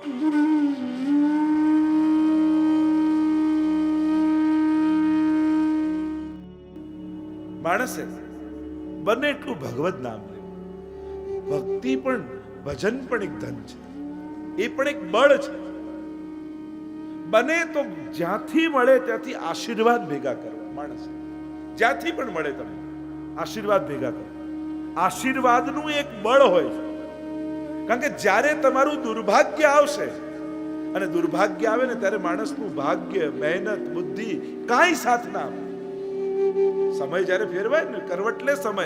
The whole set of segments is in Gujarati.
માણસે બને એટલું ભગવત નામ લેવું. ભક્તિ પણ, ભજન પણ એક ધન છે, એ પણ એક બળ છે. બને તો જ્યાંથી મળે ત્યાંથી આશીર્વાદ ભેગા કરવા. માણસ જ્યાંથી પણ મળે તમે આશીર્વાદ ભેગા કરો. આશીર્વાદનું એક બળ હોય છે. કારણ કે જ્યારે તમારું દુર્ભાગ્ય આવશે, અને દુર્ભાગ્ય આવે ને ત્યારે માણસનું ભાગ્ય, મહેનત, બુદ્ધિ કાંઈ સાથ ના આપે. સમય જ્યારે ફેરવાય ને, કરવટલે સમય,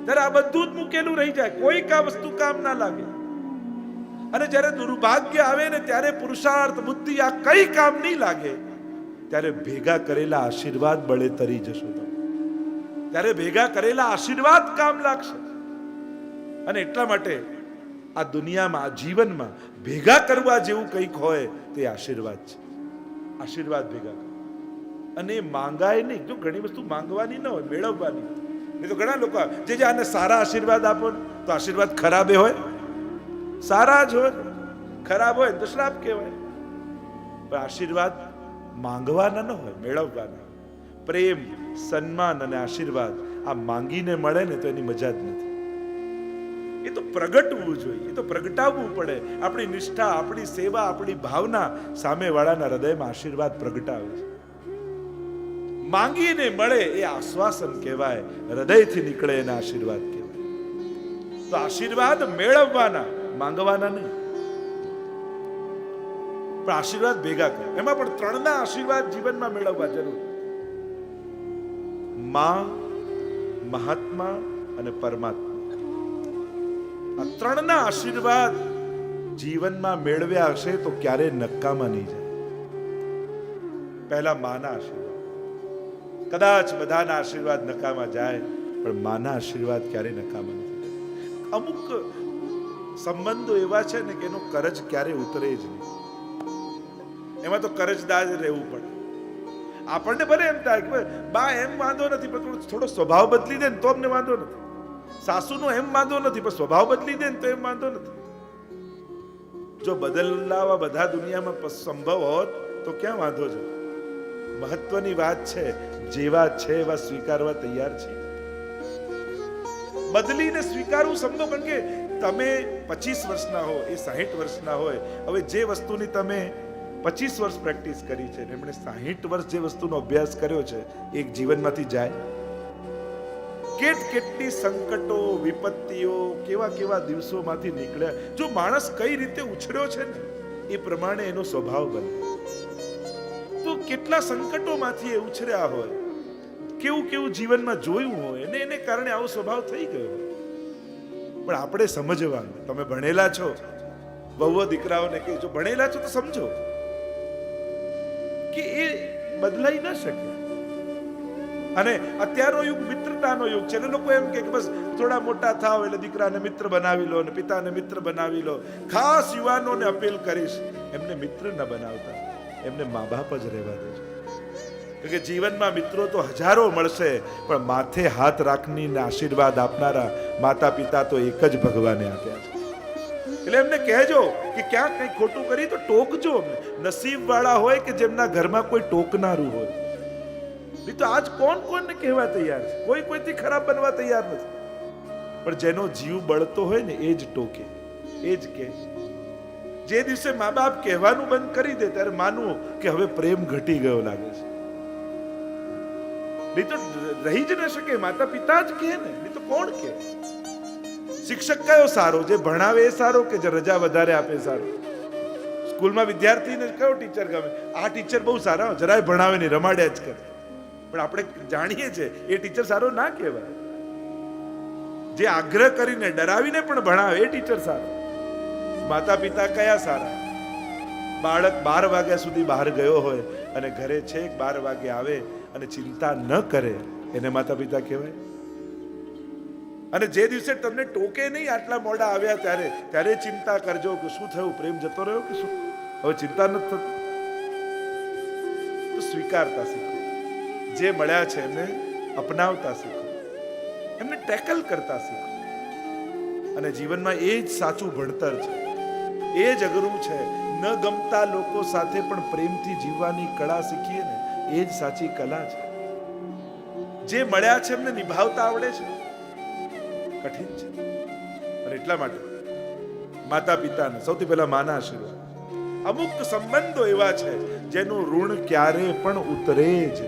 ત્યારે આ બધું જ મૂકેલું રહી જાય, કોઈ કા વસ્તુ કામ ના લાગે. અને જ્યારે દુર્ભાગ્ય આવે ને ત્યારે પુરુષાર્થ, બુદ્ધિ આ કઈ કામ નહીં લાગે, ત્યારે ભેગા કરેલા આશીર્વાદ બળે તરી જશો તમે. ત્યારે ભેગા કરેલા આશીર્વાદ કામ લાગશે. અને એટલા માટે આ દુનિયામાં, આ જીવનમાં ભેગા કરવા જેવું કંઈક હોય તે આશીર્વાદ છે. આશીર્વાદ ભેગા કરો. અને માંગાય નહીં. જો ઘણી વસ્તુ માંગવાની ન હોય, મેળવવાની. નહીં તો ઘણા લોકો જે આને સારા આશીર્વાદ આપો ને, તો આશીર્વાદ ખરાબ હોય, સારા જ હોય, ખરાબ હોય તો શ્રાપ કહેવાય. પણ આશીર્વાદ માંગવાના ન હોય, મેળવવાના. પ્રેમ, સન્માન અને આશીર્વાદ આ માંગીને મળે ને તો એની મજા જ નથી. એ તો પ્રગટવું જોઈએ, એ તો પ્રગટાવવું પડે. આપણી નિષ્ઠા, આપણી સેવા, આપણી ભાવના સામેવાળાના હૃદયમાં આશીર્વાદ પ્રગટાવે છે. માંગીને મળે એ આશ્વાસન કહેવાય, હૃદયથી નીકળે એને આશીર્વાદ કહેવાય. તો આશીર્વાદ મેળવવાના, માંગવાના નહીં. પણ આશીર્વાદ ભેગા કરે. એમાં પણ ત્રણના આશીર્વાદ જીવનમાં મેળવવા જરૂર. માં, મહાત્મા અને પરમાત્મા. આ ત્રણના આશીર્વાદ જીવનમાં મેળવ્યા હશે તો ક્યારે નકામા નહીં જાય. પહેલા માના આશીર્વાદ. કદાચ બધાના આશીર્વાદ નકામા જાય, પણ માના આશીર્વાદ ક્યારે નકામા નથી. અમુક સંબંધો એવા છે ને કે એનો કરજ ક્યારે ઉતરે જ નહીં. એમાં તો કરજદાર રહેવું પડે. આપણને ભલે એમ થાય કે બા એમ વાંધો નથી, પણ થોડો સ્વભાવ બદલી દે ને તો અમને વાંધો નથી. સાસુનો એમ વાંધો નથી, પણ સ્વભાવ બદલી દે ને તો એમ વાંધો નથી. જો બદલાવા બધા દુનિયામાં સંભવ હોત તો ક્યાં વાંધો છે. મહત્વની વાત છે, જેવા છે એવા સ્વીકારવા તૈયાર છે. બદલીને સ્વીકારવું સંભવ. કારણ કે તમે 25 વર્ષના હો, એ 60 વર્ષના હોય. હવે જે વસ્તુની તમે 25 વર્ષ પ્રેક્ટિસ કરી છે, એમણે 60 વર્ષ જે વસ્તુનો અભ્યાસ કર્યો છે, એક જીવનમાંથી જાય. કેટલી સંકટો, વિપત્તિઓ, કેવા કેવા દિવસોમાંથી નીકળ્યા. જો માણસ કઈ રીતે ઉછળ્યો છે ને, એ પ્રમાણે એનો સ્વભાવ બને. તો કેટલા સંકટોમાંથી એ ઉછર્યા હોય, કેવું કેવું જીવનમાં જોયું હોય, અને એને કારણે આવો સ્વભાવ થઈ ગયો હોય. પણ આપણે સમજવાનું. તમે ભણેલા છો, વહુઓ દીકરાઓને કે જો ભણેલા છો તો સમજો કે એ બદલાઈ ન શકે. અને અત્યારનો યુગ મિત્રતાનો યુગ છે. લોકો એમ કે બસ થોડા મોટા થાવ એટલે દીકરાને મિત્ર બનાવી લો, અને પિતાને મિત્ર બનાવી લો. ખાસ યુવાનોને અપીલ કરીશ, એમને મિત્ર ન બનાવતા, એમને મા બાપ જ રહેવા દેજો. કે જીવનમાં મિત્રો તો હજારો મળશે, પણ માથે હાથ રાખીને આશીર્વાદ આપનારા માતા પિતા તો એક જ ભગવાને આપ્યા છે. એટલે એમને કહેજો કે ક્યાંક કંઈ ખોટું કરી તો ટોકજો. નસીબ વાળા હોય કે જેમના ઘરમાં કોઈ ટોકનારું હોય. નહીં તો આજ કોણ ને કહેવા તૈયાર છે? કોઈથી ખરાબ બનવા તૈયાર નથી. પણ જેનો જીવ બળતો હોય ને એ જ ટોકે, એ જ કહે. જે દિવસે મા બાપ કહેવાનું બંધ કરી દે ત્યારે માનવું કે હવે પ્રેમ ઘટી ગયો લાગે છે. નહીં તો રહી જ ન શકે. માતા પિતા જ કહે ને, નહીં તો કોણ કહે? શિક્ષક કયો સારો? જે ભણાવે એ સારો કે જે રજા વધારે આપે સારો? સ્કૂલમાં વિદ્યાર્થીને કયો ટીચર ગમે? આ ટીચર બહુ સારા, જરાય ભણાવે નહીં, રમાડ્યા જ કરે. પણ આપણે જાણીએ છીએ એ ટીચર સારો ના કહેવાય. જે આગ્રહ કરીને, ડરાવીને પણ ભણાવે એ ટીચર સારો. માતા પિતા કયા સારા? બાળક 12 વાગ્યા સુધી બહાર ગયો હોય અને ઘરે છેક 12 વાગે આવે અને ચિંતા ન કરે, એને માતા પિતા કહેવાય? અને જે દિવસે તમને ટોકે નહીં, આટલા મોડા આવ્યા ત્યારે ચિંતા કરજો કે શું થયું, પ્રેમ જતો રહ્યો કે શું? હવે ચિંતા નથી થતી. તો સ્વીકારતા શીખો. જે મળ્યા છે એમને અપનાવતા શીખો, એમને ટેકલ કરતા શીખો. અને જીવનમાં એ જ સાચું ભણતર છે. એ જ અઘરું છે. ન ગમતા લોકો સાથે પણ પ્રેમથી જીવવાની કળા શીખીએ ને, એ જ સાચી કલા છે. જે મળ્યા છે એમને નિભાવતા આવડે છે, કઠિન છે. અને એટલા માટે માતા પિતાને સૌથી પહેલા માના આશીર્વાદ. અમુક સંબંધો એવા છે જેનું ઋણ ક્યારે પણ ઉતરે જ.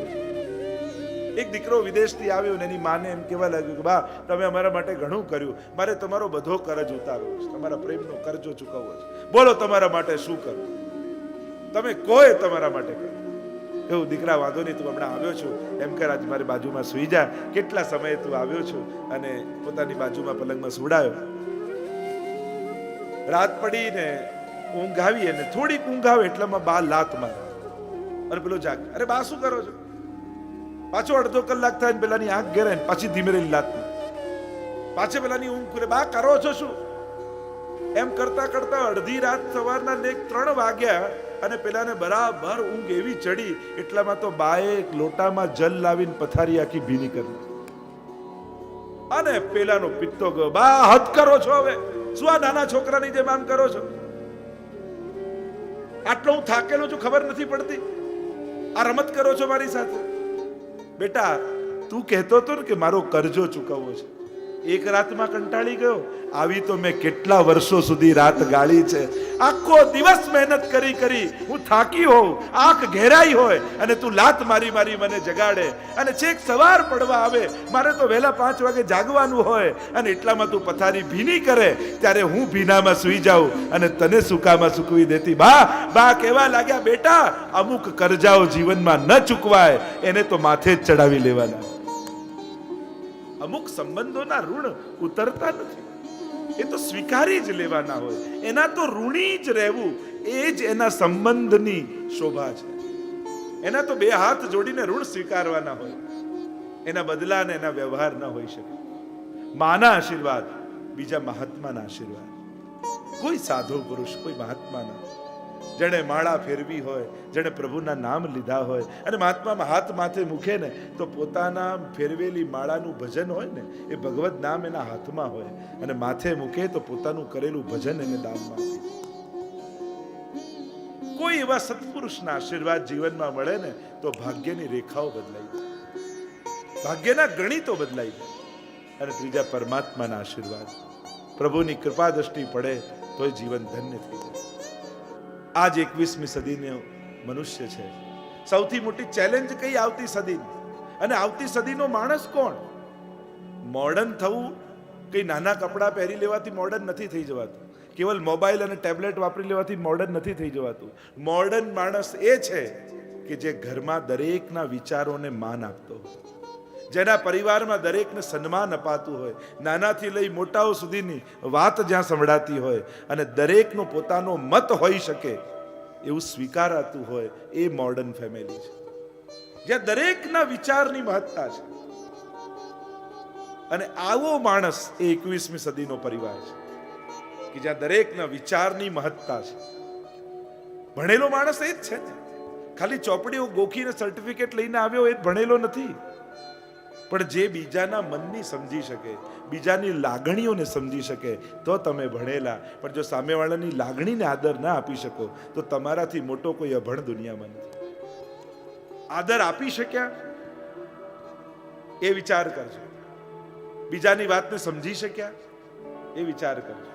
એક દીકરો વિદેશથી આવ્યો ને એની માને એમ કહેવા લાગ્યું કે બા, તમે અમારા માટે ઘણું કર્યું, મારે તમારો બધો કરજ ઉતારવો છે, તમારા પ્રેમનો કરજો ચૂકવવો છે. બોલો તમારા માટે શું કરું? તમે કોઈ તમારા માટે કરો. એવું દીકરા, વાંધો નહીં, તું હમણાં આવ્યો છું, એમ કર આજ મારી બાજુમાં સુઈ જા. કેટલા સમયે તું આવ્યો છું? અને પોતાની બાજુમાં પલંગમાં સુવડાયો. રાત પડી ને ઊંઘ આવી, અને થોડીક ઊંઘ આવે એટલામાં બા લાત મારે. અને પેલો જાગ, અરે બા શું કરો છો? પાછો અડધો કલાક થાય ને પેલાની આંખ ઘેરાય ને પાછી ધીમે રહીને લાત મારે. પાછે પેલાની ઊંઘ ખુલે, બા કરો છો શું? એમ કરતા કરતા અડધી રાત સવારના 3 વાગ્યા અને પેલાને બરાબર ઊંઘ એવી ચડી એટલામાં તો બાએ એક લોટામાં જલ લાવીને પથારી આખી ભીની કરી. અને પેલાનો પિત્તો ગયો, બા હદ કરો છો હવે, શું આ નાના છોકરાની જેમ આમ કરો છો? આટલો હું થાકેલો છું, ખબર નથી પડતી? આ રમત કરો છો મારી સાથે? બેટા, તું કહેતો હતો ને કે મારો કરજો ચૂકવવો છે, એક રાતમાં કંટાળી ગયો? આવી તો મેં કેટલા વર્ષો સુધી રાત ગાળી છે. આખો દિવસ મહેનત કરી કરી હું થાકી હોઉં, આંખ ઘેરાઈ હોય, અને તું લાત મારી મારી મને જગાડે. અને છેક સવાર પડવા આવે, મારે તો વહેલા 5 વાગે જાગવાનું હોય, અને એટલામાં તું પથારી ભીની કરે, ત્યારે હું ભીનામાં સૂઈ જાઉં અને તને સૂકામાં સૂકવી દેતી. બા કહેવા લાગ્યા, બેટા, અમુક કરજાઓ જીવનમાં ન ચૂકવાય, એને તો માથે જ ચડાવી લેવાના. અમુક સંબંધોના ઋણ ઉતરતા નથી, એ તો સ્વીકારી જ લેવાના હોય. એના તો ઋણી જ રહેવું, એ જ એના સંબંધની શોભા છે. એના તો 2 હાથ જોડીને ઋણ સ્વીકારવાના હોય, એના બદલા ને એના વ્યવહાર ન હોઈ શકે. માના આશીર્વાદ, બીજા મહાત્માના આશીર્વાદ. કોઈ સાધુ પુરુષ, કોઈ મહાત્માના, જેણે માળા ફેરવી હોય, જેણે પ્રભુના નામ લીધા હોય, અને મહાત્મામાં હાથ માથે મૂકે ને તો પોતાના ફેરવેલી માળાનું ભજન હોય ને, એ ભગવત નામ એના હાથમાં હોય, અને માથે મૂકે તો પોતાનું કરેલું ભજન એને દાનમાં આપે. કોઈ એવા સત્પુરુષના આશીર્વાદ જીવનમાં મળે ને તો ભાગ્યની રેખાઓ બદલાઈ જાય, ભાગ્યના ગણિતો બદલાઈ જાય. અને ત્રીજા પરમાત્માના આશીર્વાદ, પ્રભુની કૃપા દ્રષ્ટિ પડે તો જીવન ધન્ય થઈ જાય. આજ 21મી સદીનો મનુષ્ય છે. સૌથી મોટી ચેલેન્જ કઈ આવતી સદીની? અને આવતી સદીનો માણસ કોણ? મોડર્ન થવું કઈ નાના કપડાં પહેરી લેવાથી મોડર્ન નથી થઈ જવાતું, કેવલ મોબાઈલ અને ટેબ્લેટ વાપરી લેવાથી મોડર્ન નથી થઈ જવાતું. મોડર્ન માણસ એ છે કે જે ઘરમાં દરેકના વિચારોને માન આપતો હોય, જેના પરિવારમાં દરેકને સન્માન અપાતું હોય, નાનાથી લઈ મોટાઓ સુધીની વાત જ્યાં સંભળાતી હોય, અને દરેકનો પોતાનો મત હોઈ શકે એવું સ્વીકારાતું હોય, એ મોડર્ન ફેમિલી છે, જ્યાં દરેકના વિચારની મહત્તા છે. અને આવો માણસ એ 21મી સદીનો પરિવાર છે કે જ્યાં દરેકના વિચારની મહત્તા છે. ભણેલો માણસ એ જ છે, ખાલી ચોપડીઓ ગોખીને સર્ટિફિકેટ લઈને આવ્યો એ ભણેલો નથી, પણ જે બીજાના મનની સમજી શકે, બીજાની લાગણીઓને સમજી શકે તો તમે ભણેલા. પણ જો સામેવાળાની લાગણીને આદર ના આપી શકો તો તમારાથી મોટો કોઈ અભણ દુનિયામાં નથી. આદર આપી શક્યા એ વિચાર કરજો, બીજાની વાતને સમજી શક્યા એ વિચાર કરજો.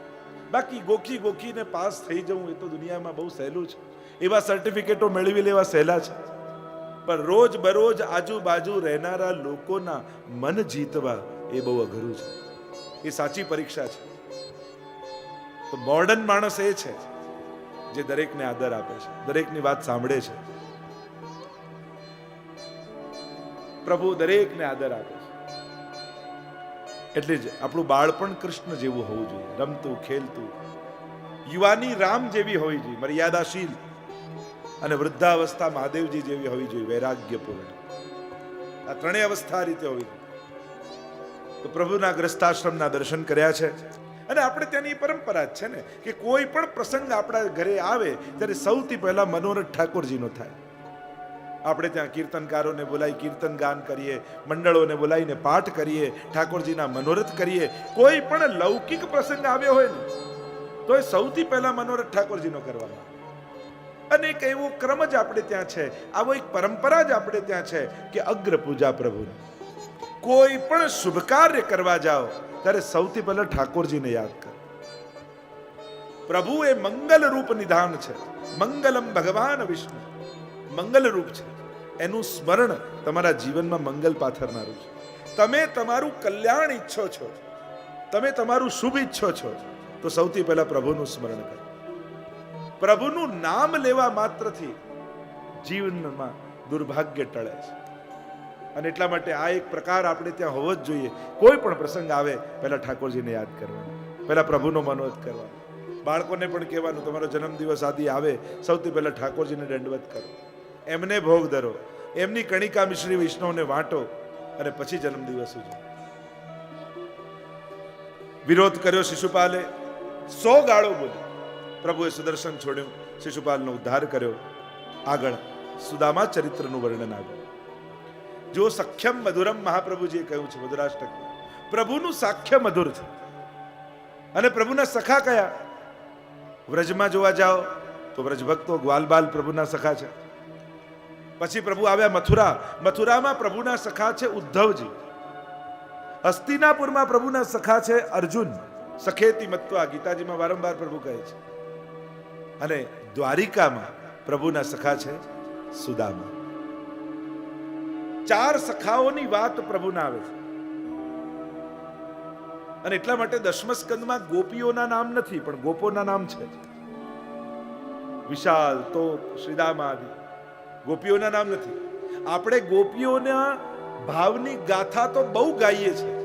બાકી ગોખી ગોખીને પાસ થઈ જવું એ તો દુનિયામાં બહુ સહેલું છે, એવા સર્ટિફિકેટો મેળવી લેવા સહેલા છે. પણ રોજ બરોજ આજુબાજુ રહેનારા લોકોના મન જીતવા એ બહુ અઘરું છે, એ સાચી પરીક્ષા છે. તો મોડર્ન માણસ એ છે જે દરેકને આદર આપે છે, દરેકની વાત સાંભળે છે. પ્રભુ દરેકને આદર આપે છે. એટલે જ આપણું બાળપણ કૃષ્ણ જેવું હોવું જોઈએ, રમતું ખેલતું. યુવાની રામ જેવી હોવી જોઈએ, મર્યાદાશીલ. અને વૃદ્ધાવસ્થા મહાદેવજી જેવી હોવી જોઈએ, વૈરાગ્યપૂર્ણ. આ 3 અવસ્થા રીતે હોવી જોઈએ. તો પ્રભુના ગ્રસ્તાશ્રમના દર્શન કર્યા છે. અને આપણે ત્યાંની પરંપરા જ છે ને કે કોઈ પણ પ્રસંગ આપણા ઘરે આવે ત્યારે સૌથી પહેલા મનોરથ ઠાકોરજીનો થાય. આપણે ત્યાં કીર્તનકારોને બોલાવી કીર્તન ગાન કરીએ, મંડળોને બોલાવીને પાઠ કરીએ, ઠાકોરજીના મનોરથ કરીએ. કોઈ પણ લૌકિક પ્રસંગ આવ્યો હોય ને તો તો એ સૌથી પહેલા મનોરથ ઠાકોરજીનો કરવામાં આવે. અને એક એવો ક્રમ જ આપણે ત્યાં છે, આવો એક પરંપરા જ આપણે ત્યાં છે કે અગ્ર પૂજા પ્રભુની. કોઈ પણ શુભ કાર્ય કરવા જાઓ ત્યારે સૌથી પહેલા ઠાકોરજીને યાદ કરો. પ્રભુ એ મંગલ રૂપ નિધાન છે. મંગલમ ભગવાન વિષ્ણુ, મંગલ રૂપ છે. એનું સ્મરણ તમારા જીવનમાં મંગલ પાથરનારું છે. તમે તમારું કલ્યાણ ઈચ્છો છો, તમે તમારું શુભ ઈચ્છો છો, તો સૌથી પહેલા પ્રભુનું સ્મરણ કરો. પ્રભુનું નામ લેવા માત્રથી જીવનમાં દુર્ભાગ્ય ટળે છે. અને એટલા માટે આ એક પ્રકાર આપણે ત્યાં હોવો જ જોઈએ. કોઈ પણ પ્રસંગ આવે પહેલા ઠાકોરજીને યાદ કરવાનો, પહેલા પ્રભુનો મનોરથ કરવાનો. બાળકોને પણ કહેવાનું, તમારો જન્મદિવસ આદિ આવે સૌથી પહેલા ઠાકોરજીને દંડવત કરો, એમને ભોગ ધરો, એમની કણિકા મિશ્રી વૈષ્ણવને વાંટો અને પછી જન્મદિવસ ઉજવો. વિરોધ કર્યો શિશુપાલે, 100 ગાળો બોલી. પ્રભુએ સુદર્શન છોડ્યું, શિશુપાલનો ઉદ્ધાર કર્યો. આગળ સુદામા ચરિત્રનું વર્ણન આવ્યું. જો સખ્યમ મધુરમ મહાપ્રભુજીએ કહ્યું છે મધુરાષ્ટક, પ્રભુનું સાખ્ય મધુર છે. અને પ્રભુના સખા કયા? વ્રજમાં જોવા જાઓ તો વ્રજભક્તો ગ્વાલબાલ પ્રભુના સખા છે. પછી પ્રભુ આવ્યા મથુરા, મથુરામાં પ્રભુના સખા છે ઉદ્ધવજી. હસ્તિનાપુરમાં પ્રભુના સખા છે અર્જુન. સખેતી મત્વા ગીતાજીમાં વારંવાર પ્રભુ કહે છે. અને દ્વારિકામાં પ્રભુના સખા છે સુદામા. 4 સખાઓની વાત પ્રભુના આવે છે. અને એટલા માટે દશમ સ્કંદમાં ગોપીઓના નામ નથી, પણ ગોપોના નામ છે. વિશાલ, તોપ, શ્રીદામા આદિ ગોપીઓના નામ નથી. આપણે ગોપીઓના ભાવની ગાથા તો બહુ ગાઈએ છીએ,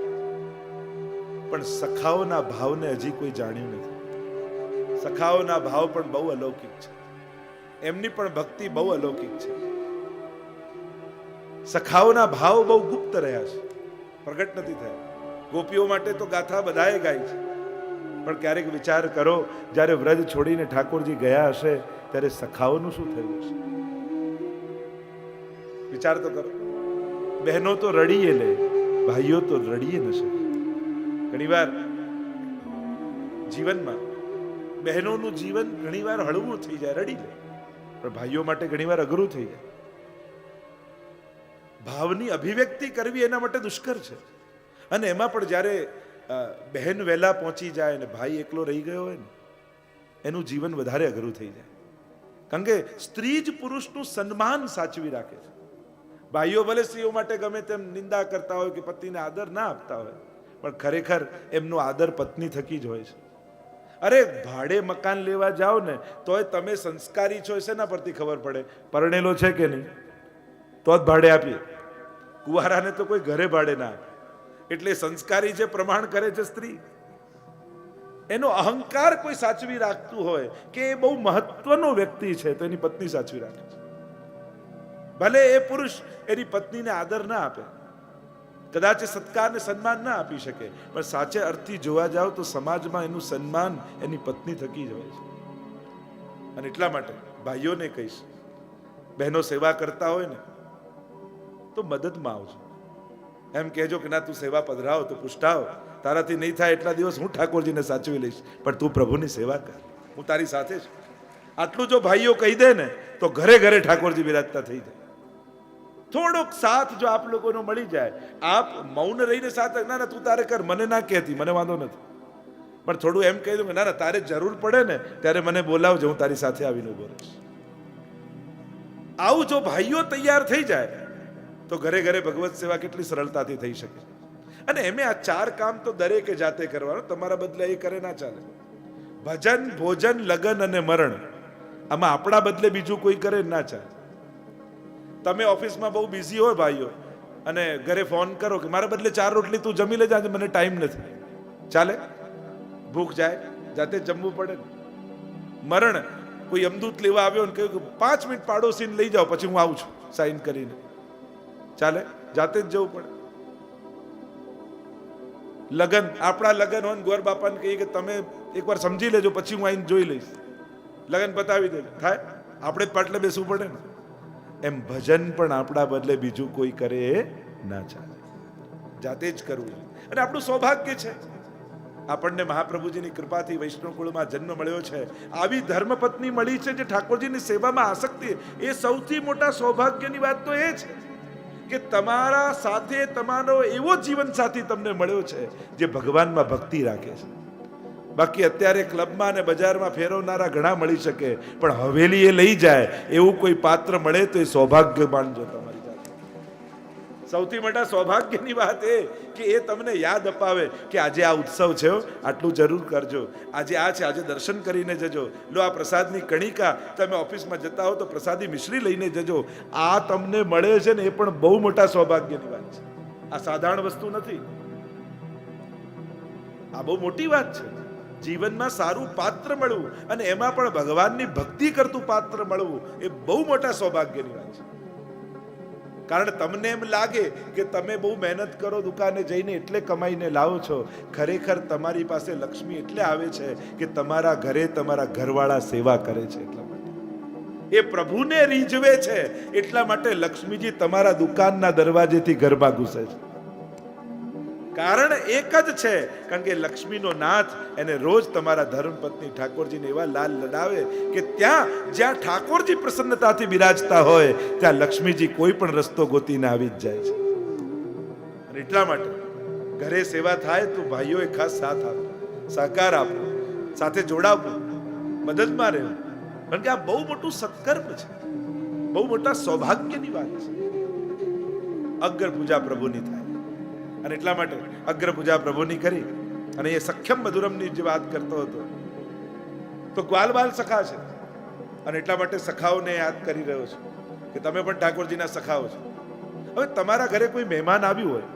પણ સખાઓના ભાવને હજી કોઈ જાણ્યું નથી. સખાઓના ભાવ પણ બહુ અલૌકિક છે. એમની પણ ભક્તિ બહુ અલૌકિક છે. સખાઓના ભાવ બહુ ગુપ્ત રહ્યા છે, પ્રગટ નથી થયા. ગોપીઓ માટે તો ગાથા બધાએ ગાઈ છે, પણ ક્યારેક વિચાર કરો, જ્યારે વ્રજ છોડીને ઠાકોરજી ગયા હશે ત્યારે સખાઓનું શું થયું હશે? વિચાર તો કરો. બહેનો તો રડીએ લે, ભાઈઓ તો રડીએ ન શકે. ઘણીવાર જીવનમાં બહેનોનું જીવન ઘણીવાર હળવું થઈ જાય, રડી લે, પણ ભાઈઓ માટે ઘણીવાર અઘરું થઈ જાય. ભાવની અભિવ્યક્તિ કરવી એના માટે દુષ્કર છે. અને એમાં પણ જ્યારે બહેન વહેલા પહોંચી જાય અને ભાઈ એકલો રહી ગયો હોય ને, એનું જીવન વધારે અઘરું થઈ જાય. કારણ કે સ્ત્રી જ પુરુષનું સન્માન સાચવી રાખે છે. ભાઈઓ ભલે સ્ત્રીઓ માટે ગમે તેમ નિંદા કરતા હોય કે પતિને આદર ના આપતા હોય, પણ ખરેખર એમનો આદર પત્ની થકી જ હોય છે. અરે ભાડે મકાન લેવા જાઓ ને તોય તમે સંસ્કારી છો શેના પરથી ખબર પડે? પરણેલો છે કે નહીં, તો જ ભાડે આપીએ. કુંવારાને તો કોઈ ઘરે ભાડે ના આપે. એટલે સંસ્કારી જે પ્રમાણ કરે છે સ્ત્રી, એનો અહંકાર કોઈ સાચવી રાખતું હોય કે એ બહુ મહત્વનો વ્યક્તિ છે તો એની પત્ની સાચવી રાખે છે. ભલે એ પુરુષ એની પત્નીને આદર ના આપે, કદાચ સત્કાર ને સન્માન ના આપી શકે, પણ સાચે અર્થથી જોવા જાવ તો સમાજમાં એનું સન્માન એની પત્ની થકી જ હોય છે. અને એટલા માટે ભાઈઓને કહીશ, બહેનો સેવા કરતા હોય ને તો મદદમાં આવજો. એમ કહેજો કે ના તું સેવા પધરાવ તો પુષ્ટાવ, તારાથી નહીં થાય એટલા દિવસ હું ઠાકોરજીને સાચવી લઈશ, પણ તું પ્રભુની સેવા કર, હું તારી સાથે છું. આટલું જો ભાઈઓ કહી દે ને તો ઘરે ઘરે ઠાકોરજી બિરાજતા થઈ જાય. થોડોક સાથ જો આપ લોકોનો મળી જાય, આપ મૌન રહીને સાથ, ના ના તું તારે કર, મને ના કહેતી, મને વાંધો નથી, પણ થોડું એમ કહી દઉં કે ના ના તારે જરૂર પડે ને ત્યારે મને બોલાવજો, હું તારી સાથે આવીને ઉભો રહીશ. આવું જો ભાઈઓ તૈયાર થઈ જાય તો ઘરે ઘરે ભગવત સેવા કેટલી સરળતાથી થઈ શકે. અને એમે આ 4 કામ તો દરેકે જાતે કરવાનું, તમારા બદલે એ કરે ના ચાલે. ભજન, ભોજન, લગન અને મરણ, આમાં આપણા બદલે બીજું કોઈ કરે ના ચાલે. તમે ઓફિસમાં બહુ બિઝી હોય ભાઈઓ, અને ઘરે ફોન કરો કે મારા બદલે 4 રોટલી તું જમી લેજે, આજે મને ટાઈમ નથી, ચાલે? ભૂખ જાય, જાતે જમવું પડે ને. મરણ, કોઈ યમદૂત લેવા આવ્યો ને કહ્યું કે 5 મિનિટ પાડોશીને લઈ જાઓ પછી હું આવું છું સાઈન કરીને, ચાલે? જાતે જ જવું પડે. લગન, આપણા લગન હોય ને ગોર બાપાને કહીએ કે તમે એકવાર સમજી લેજો પછી હું આવીને જોઈ લઈશ, લગન પતાવી દેજો, થાય? આપણે જ પાટલે બેસવું પડે ને. એમ ભજન પણ આપણા બદલે બીજું કોઈ કરે ના ચાલે, જાતે જ કરવું. અને આપણું સૌભાગ્ય છે આપણને મહાપ્રભુજીની કૃપાથી વૈષ્ણવ કુળમાં જન્મ મળ્યો છે, આવી ધર્મપત્ની મળી છે જે ઠાકોરજીની સેવામાં આસક્તિ, એ સૌથી મોટા સૌભાગ્યની વાત તો એ છે કે તમારા સાથે તમારો એવો જીવન સાથી તમને મળ્યો છે જે ભગવાનમાં ભક્તિ રાખે છે. બાકી અત્યારે ક્લબમાં અને બજારમાં ફેરવનારા ઘણા મળી શકે, પણ હવેલી એ લઈ જાય એવું કોઈ પાત્ર મળે તો એ સૌભાગ્ય માનજો. તમારી જાતે સૌથી મોટા સૌભાગ્યની વાત એ કે એ તમને યાદ અપાવે કે આજે આ ઉત્સવ છે, આટલું જરૂર કરજો, આજે આ છે, આજે દર્શન કરીને જજો, લો આ પ્રસાદની કણિકા, તમે ઓફિસમાં જતા હો તો પ્રસાદી મિશ્રી લઈને જજો. આ તમને મળે છે ને એ પણ બહુ મોટા સૌભાગ્યની વાત છે. આ સાધારણ વસ્તુ નથી, આ બહુ મોટી વાત છે. જીવનમાં સારું પાત્ર મળવું અને એમાં પણ ભગવાનની ભક્તિ કરતું પાત્ર મળવું એ બહુ મોટા સૌભાગ્યની વાત છે. કારણ તમને એમ લાગે કે તમે બહુ મહેનત કરો, દુકાને જઈને એટલે કમાઈને લાવો છો, ખરેખર તમારી પાસે લક્ષ્મી એટલે આવે છે કે તમારા ઘરે તમારા ઘરવાળા સેવા કરે છે, એટલા માટે એ પ્રભુને રીઝવે છે, એટલા માટે લક્ષ્મીજી તમારા દુકાનના દરવાજેથી ઘરમાં ઘૂસે છે. કારણ એક જ છે, કારણ કે લક્ષ્મીનો નાથ એને રોજ તમારા ધર્મપત્ની ઠાકોરજીને એવા લાલ લડાવે કે ત્યાં જ્યાં ઠાકોરજી પ્રસન્નતાથી બિરાજતા હોય ત્યાં લક્ષ્મીજી કોઈ પણ રસ્તો ગોતીને આવી જ જાય છે. અને એટલા માટે ઘરે સેવા થાય તો ભાઈઓએ ખાસ સાથ આપો, સહકાર આપો, સાથે જોડાવવું, મદદમાં રહેવું, કારણ કે આ બહુ મોટું સત્કર્મ છે, બહુ મોટા સૌભાગ્યની વાત છે. અગ્ર પૂજા પ્રભુની થાય અને એટલા માટે અગ્ર પૂજા પ્રભુની કરી અને એ સખ્યમ મધુરમની જે વાત કરતો હતો તો ગ્વાલ બાલ સખા છે અને એટલા માટે સખાઓને યાદ કરી રહ્યો છું કે તમે પણ ઠાકોરજીના સખાઓ છો. હવે તમારા ઘરે કોઈ મહેમાન આવ્યું હોય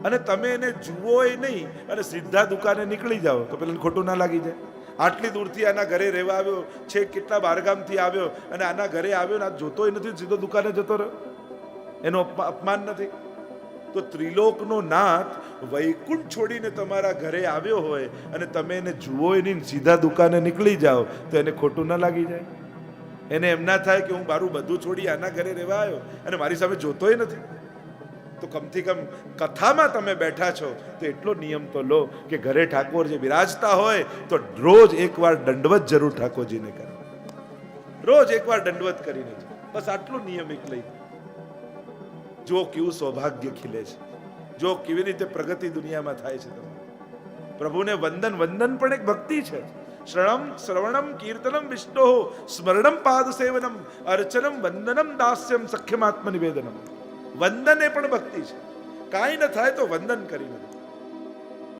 અને તમે એને જુઓ એ નહીં અને સીધા દુકાને નીકળી જાઓ તો પેલા ખોટું ના લાગી જાય. આટલી દૂરથી આના ઘરે રહેવા આવ્યો છે, કેટલા બારગામથી આવ્યો અને આના ઘરે આવ્યો ને આ જોતોય નથી, સીધો દુકાને જતો રહ્યો, એનો અપમાન નથી? તો ત્રિલોકનો નાથ વૈકુંઠ છોડીને તમારા ઘરે આવ્યો હોય અને તમે એને જુઓ નહીં, સીધા દુકાને નીકળી જાઓ તો એને ખોટું ના લાગી જાય? એને એમ ના થાય કે હું મારું બધું છોડી આના ઘરે રહેવા આવ્યો અને મારી સામે જોતોય નથી? તો કમથી કમ કથામાં તમે બેઠા છો તો એટલો નિયમ તો લો કે ઘરે ઠાકોર જે બિરાજતા હોય તો રોજ એકવાર દંડવત જરૂર ઠાકોરજીને કરો, રોજ એકવાર દંડવત કરીને જાઓ. બસ આટલો નિયમ એક લઈ જો કેવું સૌભાગ્ય ખીલે છે, જો કેવી રીતે પ્રગતિ દુનિયામાં થાય છે. પ્રભુને વંદન, વંદન પણ એક ભક્તિ છે. શ્રવણમ કીર્તનમ વિષ્ણો સ્મરણમ પાદ સેવનમ અર્ચનમ વંદનમ દાસ્યમ સખ્યમાત્મ નિવેદનમ. વંદન એ પણ ભક્તિ છે. કાંઈ ન થાય તો વંદન કરીને